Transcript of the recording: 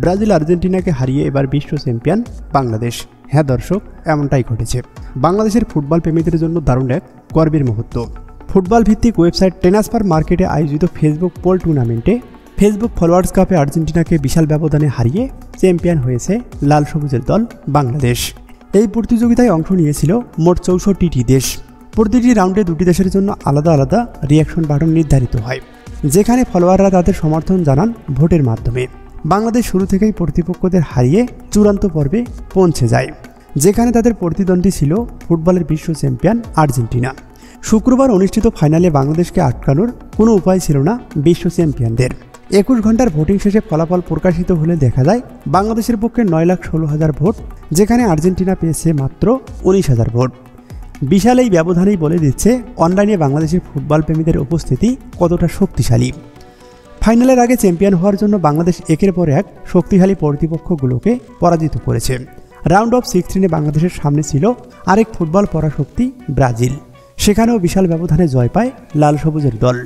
Brazil আর্জেন্টিনাকে হারিয়ে এবার বিশ্ব চ্যাম্পিয়ন বাংলাদেশ। হ্যাঁ দর্শক, এমনটাই ঘটেছে। বাংলাদেশের ফুটবল প্রেমীদের জন্য দারুণ এক গর্বের মুহূর্ত। ফুটবল ভিত্তিক ওয়েবসাইট ট্রান্সফার মার্কেটে আয়োজিত ফেসবুক পোল টুর্নামেন্টে ফেসবুক ফলোয়ার্স কাপে আর্জেন্টিনাকে বিশাল ব্যবধানে হারিয়ে চ্যাম্পিয়ন হয়েছে লাল সবুজের দল বাংলাদেশ। এই প্রতিযোগিতায় অংশ নিয়েছিল মোট 64টি দেশ। প্রতিটি রাউন্ডে দুটি দেশের জন্য আলাদা আলাদা রিয়াকশন বাটন নির্ধারিত হয়, যেখানে ফলোয়াররা তাদের সমর্থন জানান ভোটের মাধ্যমে। বাংলাদেশ শুরু থেকেই প্রতিপক্ষদের হারিয়ে চূড়ান্ত পর্বে পৌঁছে যায়, যেখানে তাদের প্রতিদ্বন্দ্বী ছিল ফুটবলের বিশ্ব চ্যাম্পিয়ন আর্জেন্টিনা। শুক্রবার অনুষ্ঠিত ফাইনালে বাংলাদেশকে আটকানোর কোনো উপায় ছিল না বিশ্ব চ্যাম্পিয়নদের। 21 ঘন্টার ভোটিং শেষে ফলাফল প্রকাশিত হলে দেখা যায় বাংলাদেশের পক্ষে 9,16,000 ভোট, যেখানে আর্জেন্টিনা পেয়েছে মাত্র 19,000 ভোট। বিশাল এই ব্যবধানেই বলে দিচ্ছে অনলাইনে বাংলাদেশের ফুটবল প্রেমীদের উপস্থিতি কতটা শক্তিশালী। ফাইনালের আগে চ্যাম্পিয়ন হওয়ার জন্য বাংলাদেশ একের পর এক শক্তিশালী প্রতিপক্ষগুলোকে পরাজিত করেছে। রাউন্ড অফ 16 বাংলাদেশের সামনে ছিল আরেক ফুটবল পরাশক্তি ব্রাজিল। সেখানেও বিশাল ব্যবধানে জয় পায় লাল সবুজের দল।